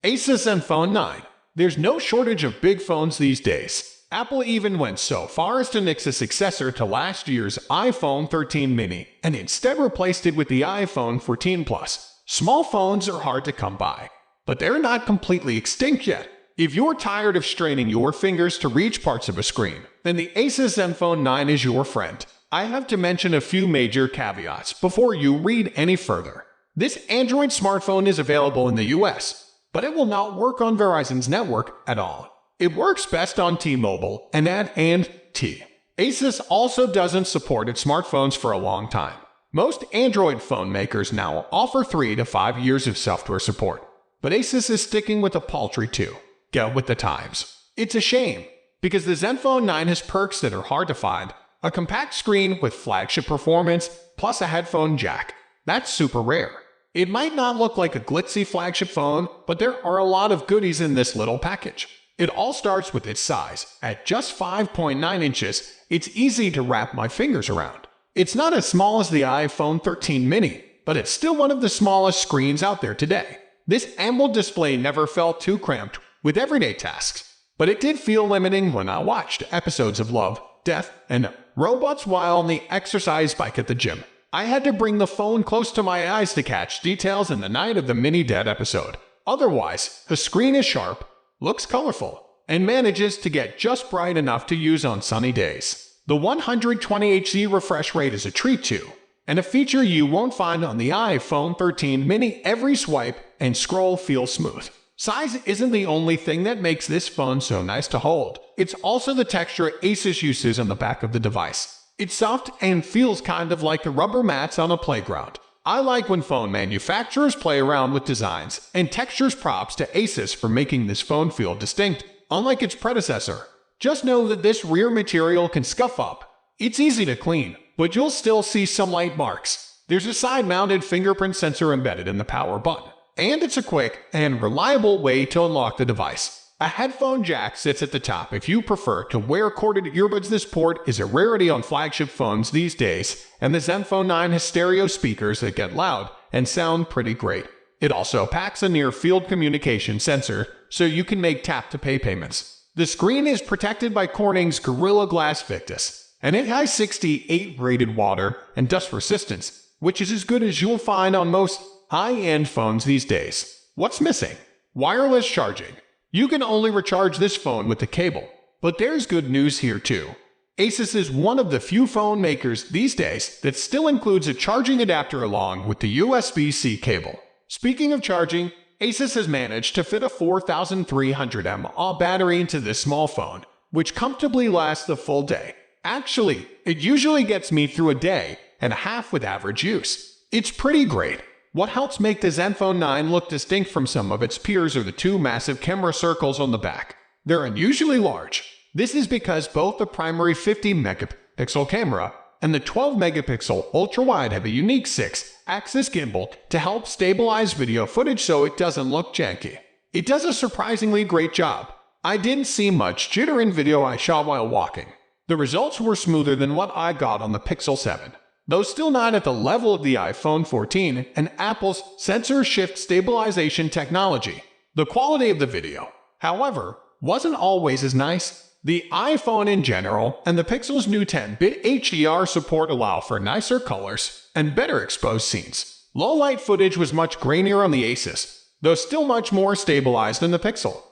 Asus Zenfone 9. There's no shortage of big phones these days. Apple even went so far as to nix a successor to last year's iPhone 13 mini and instead replaced it with the iPhone 14 Plus. Small phones are hard to come by, but they're not completely extinct yet. If you're tired of straining your fingers to reach parts of a screen, then the Asus Zenfone 9 is your friend. I have to mention a few major caveats before you read any further. This Android smartphone is available in the US, but it will not work on Verizon's network at all. It works best on T-Mobile and AT&T. Asus also doesn't support its smartphones for a long time. Most Android phone makers now offer 3 to 5 years of software support, but Asus is sticking with the paltry 2. Get with the times. It's a shame, because the Zenfone 9 has perks that are hard to find. A compact screen with flagship performance, plus a headphone jack. That's super rare. It might not look like a glitzy flagship phone, but there are a lot of goodies in this little package. It all starts with its size. At just 5.9 inches, it's easy to wrap my fingers around. It's not as small as the iPhone 13 mini, but it's still one of the smallest screens out there today. This AMOLED display never felt too cramped with everyday tasks, but it did feel limiting when I watched episodes of Love, Death, and Robots while on the exercise bike at the gym. I had to bring the phone close to my eyes to catch details in the night of the mini-dead episode. Otherwise, the screen is sharp, looks colorful, and manages to get just bright enough to use on sunny days. The 120Hz refresh rate is a treat too, and a feature you won't find on the iPhone 13 mini. Every swipe and scroll feels smooth. Size isn't the only thing that makes this phone so nice to hold. It's also the texture Asus uses on the back of the device. It's soft and feels kind of like the rubber mats on a playground. I like when phone manufacturers play around with designs and textures. Props to Asus for making this phone feel distinct, unlike its predecessor. Just know that this rear material can scuff up. It's easy to clean, but you'll still see some light marks. There's a side-mounted fingerprint sensor embedded in the power button, and it's a quick and reliable way to unlock the device. A headphone jack sits at the top if you prefer to wear corded earbuds. This port is a rarity on flagship phones these days, and the Zenfone 9 has stereo speakers that get loud and sound pretty great. It also packs a near-field communication sensor, so you can make tap-to-pay payments. The screen is protected by Corning's Gorilla Glass Victus, and it has 68 rated water and dust resistance, which is as good as you'll find on most high-end phones these days. What's missing? Wireless charging. You can only recharge this phone with the cable, but there's good news here too. Asus is one of the few phone makers these days that still includes a charging adapter along with the USB-C cable. Speaking of charging, Asus has managed to fit a 4300 mAh battery into this small phone, which comfortably lasts the full day. Actually, it usually gets me through a day and a half with average use. It's pretty great. What helps make the Zenfone 9 look distinct from some of its peers are the two massive camera circles on the back. They're unusually large. This is because both the primary 50-megapixel camera and the 12-megapixel ultra-wide have a unique 6-axis gimbal to help stabilize video footage so it doesn't look janky. It does a surprisingly great job. I didn't see much jitter in video I shot while walking. The results were smoother than what I got on the Pixel 7. Though still not at the level of the iPhone 14 and Apple's sensor shift stabilization technology. The quality of the video, however, wasn't always as nice. The iPhone in general and the Pixel's new 10-bit HDR support allow for nicer colors and better exposed scenes. Low-light footage was much grainier on the Asus, though still much more stabilized than the Pixel.